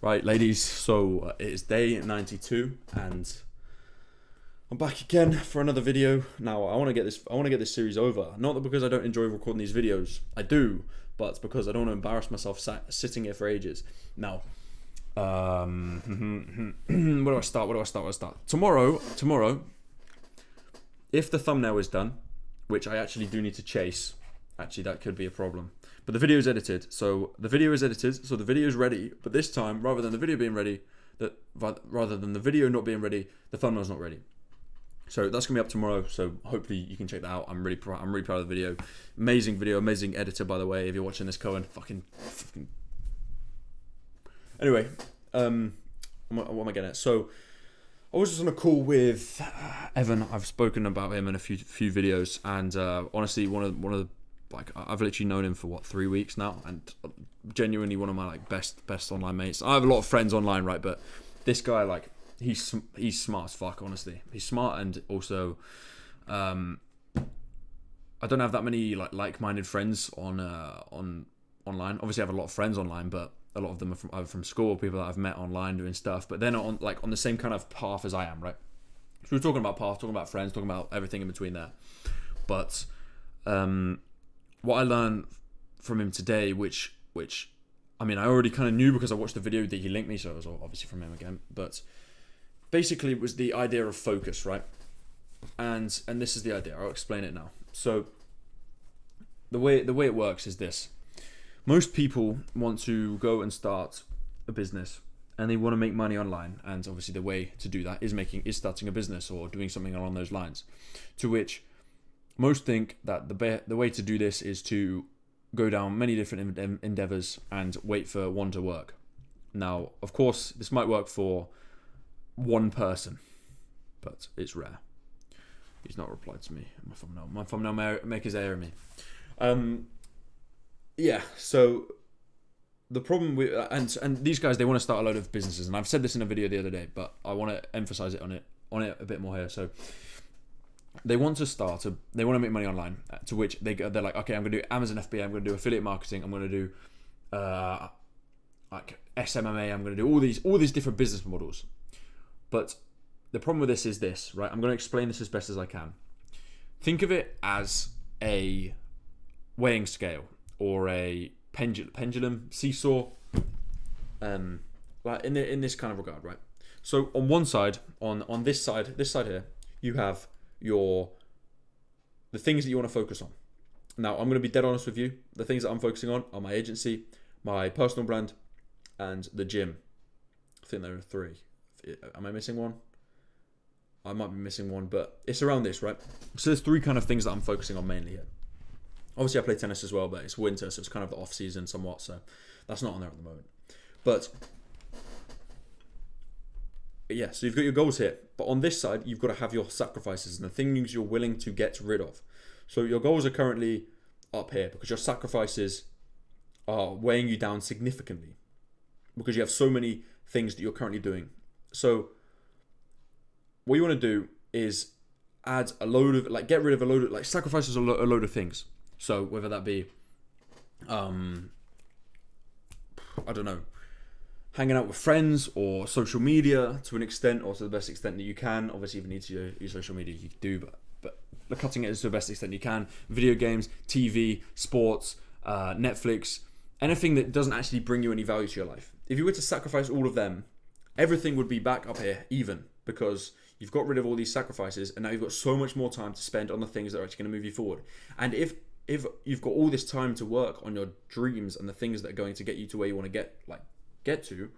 Right, ladies, so it is day 92 and I'm back again for another video. Now, I want to get this series over. Not that because I don't enjoy recording these videos. I do, but it's because I don't want to embarrass myself sitting here for ages. Now, where do I start? Tomorrow, if the thumbnail is done, which I actually do need to chase, actually that could be a problem. But the video is edited, so the video is ready. But this time, rather than the video being ready, rather than the video not being ready, the thumbnail's not ready. So that's gonna be up tomorrow. So hopefully you can check that out. I'm really proud of the video. Amazing video, amazing editor, by the way. If you're watching this, Cohen, fucking. Anyway, what am I getting at? So I was just on a call with Evan. I've spoken about him in a few videos, and honestly, one of the I've literally known him for 3 weeks now, and genuinely one of my best online mates. I have a lot of friends online, right? But this guy, he's smart as fuck. Honestly, he's smart, and also, I don't have that many like-minded friends on online. Obviously, I have a lot of friends online, but a lot of them are either from school, people that I've met online doing stuff. But they're not on the same kind of path as I am, right? So we're talking about path, talking about friends, talking about everything in between there. But what I learned from him today, which I mean, I already kind of knew because I watched the video that he linked me, so it was obviously from him again. But basically, it was the idea of focus, right? And this is the idea. I'll explain it now. So the way it works is this: most people want to go and start a business, and they want to make money online. And obviously, the way to do that is starting a business or doing something along those lines. To which most think that the way to do this is to go down many different endeavors and wait for one to work. Now, of course, this might work for one person, but it's rare. He's not replied to me. My thumbnail makers air me. Yeah. So the problem with and these guys, they want to start a load of businesses, and I've said this in a video the other day, but I want to emphasize it on it a bit more here. So they want to make money online, to which they're like, okay, I'm going to do Amazon FBA, I'm going to do affiliate marketing, I'm going to do SMMA, I'm going to do all these different business models. But the problem with this is this, right? I'm going to explain this as best as I can. Think of it as a weighing scale or a pendulum, seesaw, in this kind of regard, right? So on one side, on this side here, you have the things that you want to focus on. Now, I'm going to be dead honest with you. The things that I'm focusing on are my agency, my personal brand, and the gym. I think there are 3. Am I missing one? I might be missing one, but it's around this, right? So there's 3 kind of things that I'm focusing on mainly here. Obviously, I play tennis as well, but it's winter, so it's kind of the off season somewhat. So that's not on there at the moment. But yeah, so you've got your goals here. But on this side, you've got to have your sacrifices and the things you're willing to get rid of. So your goals are currently up here because your sacrifices are weighing you down significantly because you have so many things that you're currently doing. So what you want to do is add a load of, get rid of a load of, sacrifices a load of things. So whether that be, I don't know, hanging out with friends or social media to an extent or to the best extent that you can. Obviously, if you need to use social media, you do, but cutting it to the best extent you can. Video games, TV, sports, Netflix, anything that doesn't actually bring you any value to your life. If you were to sacrifice all of them, everything would be back up here even because you've got rid of all these sacrifices and now you've got so much more time to spend on the things that are actually going to move you forward. And if you've got all this time to work on your dreams and the things that are going to get you to where you want to get to,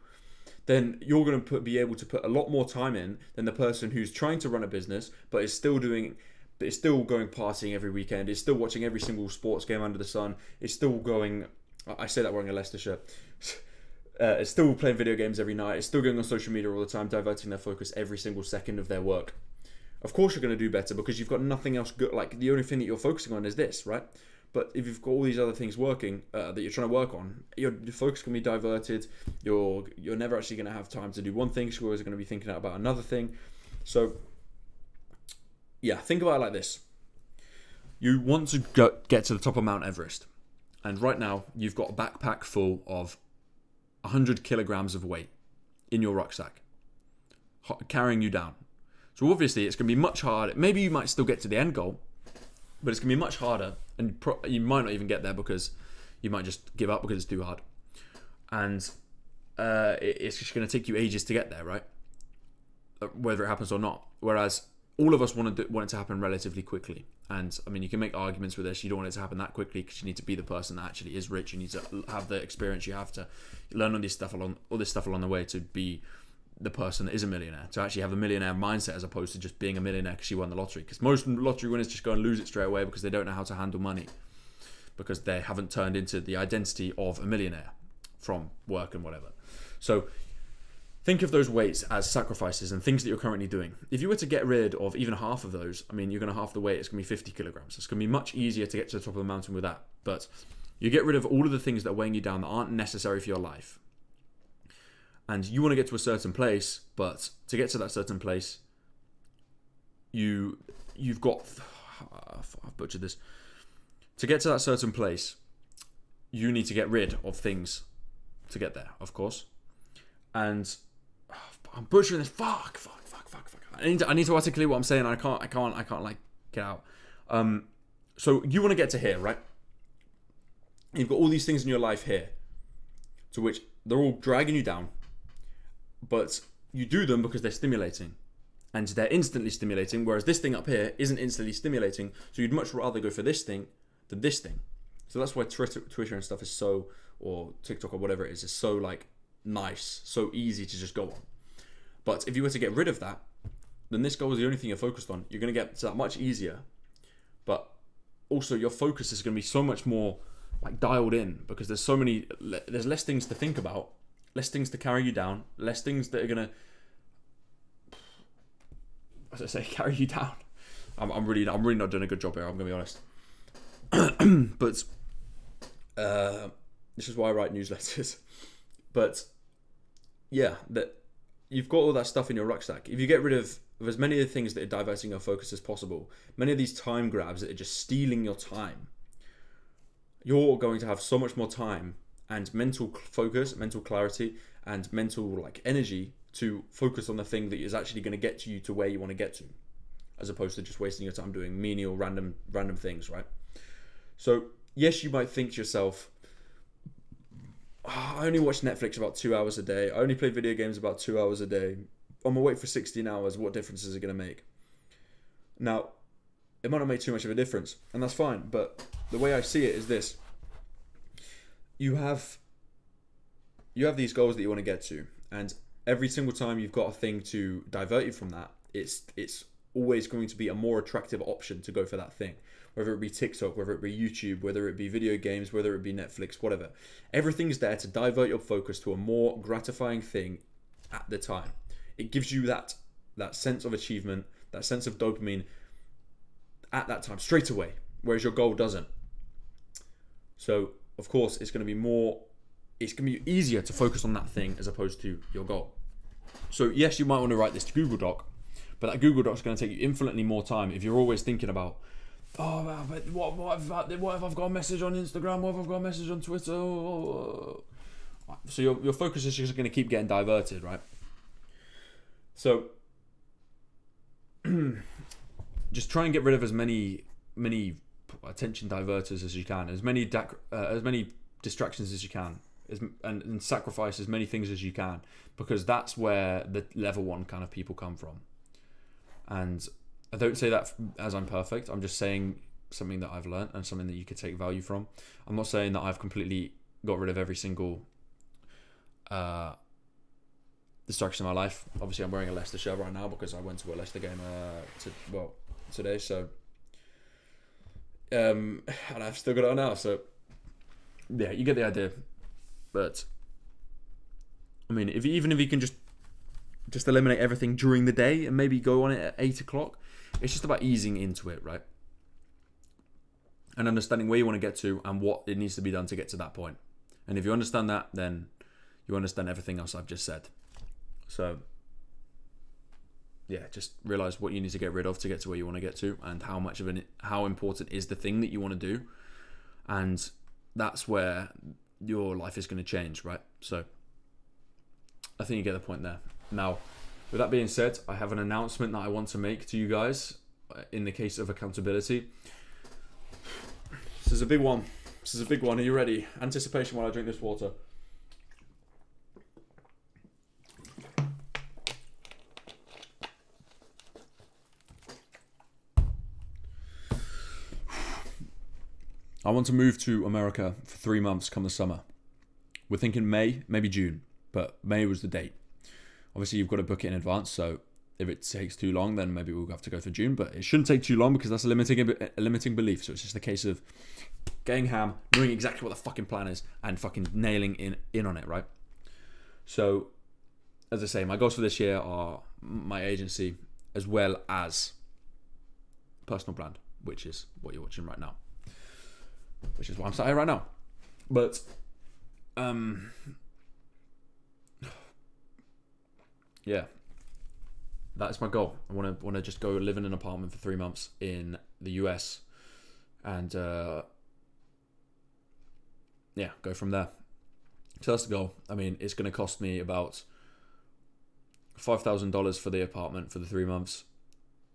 then you're going to be able to put a lot more time in than the person who's trying to run a business but is still going partying every weekend, is still watching every single sports game under the sun, is still going, I say that wearing a Leicester shirt, is still playing video games every night, is still going on social media all the time, diverting their focus every single second of their work. Of course you're going to do better because you've got nothing else good. The only thing that you're focusing on is this, right? But if you've got all these other things working that you're trying to work on, your focus can be diverted. You're never actually going to have time to do one thing. You're always going to be thinking about another thing. So, yeah, think about it like this. You want to get to the top of Mount Everest. And right now, you've got a backpack full of 100 kilograms of weight in your rucksack, carrying you down. So obviously it's going to be much harder. Maybe you might still get to the end goal, but it's going to be much harder, and you might not even get there because you might just give up because it's too hard. And it's just going to take you ages to get there, right? Whether it happens or not. Whereas all of us want it to happen relatively quickly. And I mean, you can make arguments with this. You don't want it to happen that quickly because you need to be the person that actually is rich. You need to have the experience. You have to learn all this stuff along the way to be the person that is a millionaire, to actually have a millionaire mindset as opposed to just being a millionaire because you won the lottery. Because most lottery winners just go and lose it straight away because they don't know how to handle money, because they haven't turned into the identity of a millionaire from work and whatever. So think of those weights as sacrifices and things that you're currently doing. If you were to get rid of even half of those, I mean, you're going to half the weight. It's going to be 50 kilograms. It's going to be much easier to get to the top of the mountain with that. But you get rid of all of the things that are weighing you down that aren't necessary for your life. And you want to get to a certain place, but to get to that certain place, you've got... I've butchered this. To get to that certain place, you need to get rid of things to get there, of course. And I'm butchering this. Fuck. I need to articulate what I'm saying. I can't like get out. So you want to get to here, right? You've got all these things in your life here, to which they're all dragging you down, but you do them because they're stimulating, and they're instantly stimulating. Whereas this thing up here isn't instantly stimulating. So you'd much rather go for this thing than this thing. So that's why Twitter and stuff is so, or TikTok or whatever it is so like nice, so easy to just go on. But if you were to get rid of that, then this goal is the only thing you're focused on. You're going to get to that much easier, but also your focus is going to be so much more like dialed in, because there's less things to think about, less things to carry you down, less things that are going to, as I say, carry you down. I'm really not doing a good job here, I'm going to be honest. But this is why I write newsletters. But yeah, that you've got all that stuff in your rucksack. If you get rid of as many of the things that are diverting your focus as possible, many of these time grabs that are just stealing your time, you're going to have so much more time and mental focus, mental clarity, and mental like energy to focus on the thing that is actually going to get you to where you want to get to, as opposed to just wasting your time doing menial random things, right? So yes, you might think to yourself, I only watch Netflix about 2 hours a day. I only play video games about 2 hours a day. I'm awake for 16 hours. What difference is it going to make? Now, it might not make too much of a difference, and that's fine. But the way I see it is this: you have these goals that you want to get to, and every single time you've got a thing to divert you from that, it's always going to be a more attractive option to go for that thing. Whether it be TikTok, whether it be YouTube, whether it be video games, whether it be Netflix, whatever. Everything's there to divert your focus to a more gratifying thing at the time. It gives you that sense of achievement, that sense of dopamine at that time, straight away, whereas your goal doesn't. So, of course, it's going to be easier to focus on that thing as opposed to your goal. So, yes, you might want to write this to Google Doc, but that Google Doc is going to take you infinitely more time if you're always thinking about, oh, but what if I've got a message on Instagram? What if I've got a message on Twitter? So your focus is just going to keep getting diverted, right? So just try and get rid of as many attention diverters as you can, as many distractions as you can, and sacrifice as many things as you can, because that's where the level 1 kind of people come from. And I don't say that as I'm perfect. I'm just saying something that I've learned and something that you could take value from. I'm not saying that I've completely got rid of every single distraction in my life. Obviously, I'm wearing a Leicester shirt right now because I went to a Leicester game today. So, and I've still got it on now. So, yeah, you get the idea. But I mean, even if you can just eliminate everything during the day and maybe go on it at 8 o'clock. It's just about easing into it, right? And understanding where you want to get to and what it needs to be done to get to that point. And if you understand that, then you understand everything else I've just said. So, yeah, just realize what you need to get rid of to get to where you want to get to, and how important is the thing that you want to do. And that's where your life is going to change, right? So I think you get the point there. Now, with that being said, I have an announcement that I want to make to you guys in the case of accountability. This is a big one. This is a big one. Are you ready? Anticipation while I drink this water. I want to move to America for 3 months come the summer. We're thinking May, maybe June, but May was the date. Obviously, you've got to book it in advance, so if it takes too long, then maybe we'll have to go for June, but it shouldn't take too long because that's a limiting belief. So it's just a case of getting ham, knowing exactly what the fucking plan is, and fucking nailing in on it, right? So, as I say, my goals for this year are my agency as well as personal brand, which is what you're watching right now. Which is why I'm sat here right now. But, yeah, that's my goal. I want to just go live in an apartment for 3 months in the US, and yeah, go from there. So that's the goal. I mean, it's going to cost me about $5,000 for the apartment for the 3 months.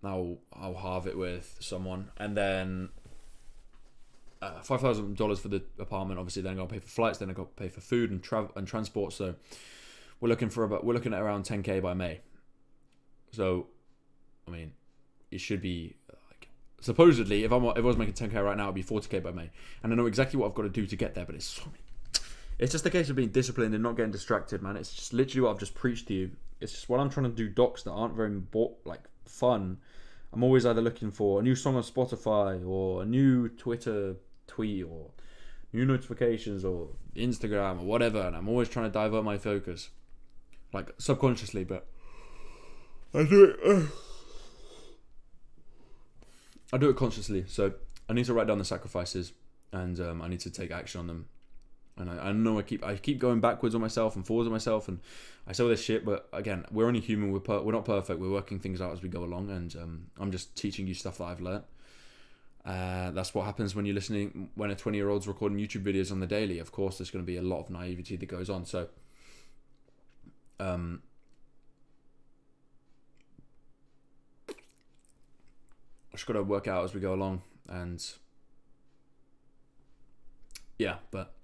I'll halve it with someone, and then $5,000 for the apartment. Obviously, then I got to pay for flights. Then I got to pay for food and travel and transport. So we're looking at around 10K by May. So, I mean, it should be like, supposedly, if I was making 10K right now, it'd be 40K by May. And I know exactly what I've got to do to get there, but it's just a case of being disciplined and not getting distracted, man. It's just literally what I've just preached to you. It's just when I'm trying to do docs that aren't very fun, I'm always either looking for a new song on Spotify or a new Twitter tweet or new notifications or Instagram or whatever, and I'm always trying to divert my focus, like subconsciously, but I do it consciously. So I need to write down the sacrifices, and I need to take action on them. And I know I keep going backwards on myself and forwards on myself, and I say all this shit, but again, we're only human. We're not perfect. We're working things out as we go along, and I'm just teaching you stuff that I've learnt. That's what happens when you're listening. When a 20-year-old's recording YouTube videos on the daily, of course, there's going to be a lot of naivety that goes on. So, I just got to work out as we go along, and yeah, but.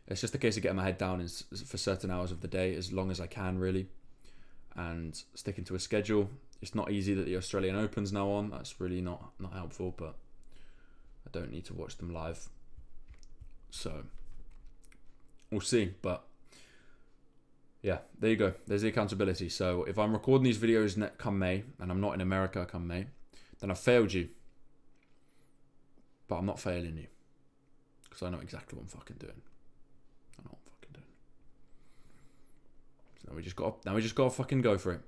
It's just a case of getting my head down for certain hours of the day, as long as I can, really, and sticking to a schedule. It's not easy that the Australian Open's now on. That's really not helpful, but I don't need to watch them live. So, we'll see. But, yeah, there you go. There's the accountability. So, if I'm recording these videos come May, and I'm not in America come May, then I've failed you. But I'm not failing you. Because I know exactly what I'm fucking doing. I know what I'm fucking doing. So now we just gotta fucking go for it.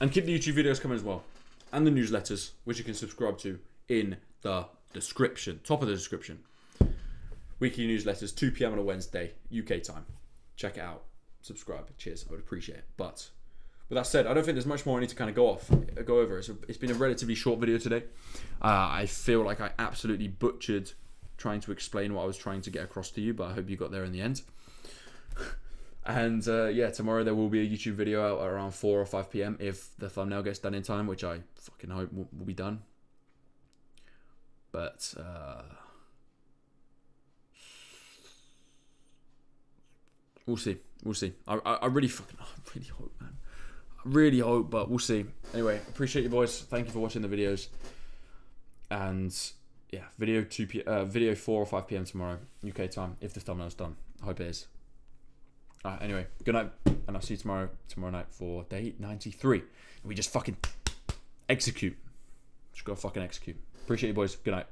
And keep the YouTube videos coming as well. And the newsletters, which you can subscribe to in the description. Top of the description. Weekly newsletters, 2 p.m. on a Wednesday, UK time. Check it out. Subscribe. Cheers. I would appreciate it. But with that said, I don't think there's much more I need to kind of go over. It's been a relatively short video today. I feel like I absolutely butchered trying to explain what I was trying to get across to you, but I hope you got there in the end. And yeah, tomorrow there will be a YouTube video out at around 4 or 5 p.m. if the thumbnail gets done in time, which I fucking hope will be done. But we'll see. I really hope, man. I really hope, but we'll see. Anyway, appreciate you boys. Thank you for watching the videos. And yeah, video 4 or 5 p.m. tomorrow, UK time, if the thumbnail's done. I hope it is. Alright, anyway, good night, and I'll see you tomorrow night for day 93. We just fucking execute. Just gotta fucking execute. Appreciate you boys. Good night.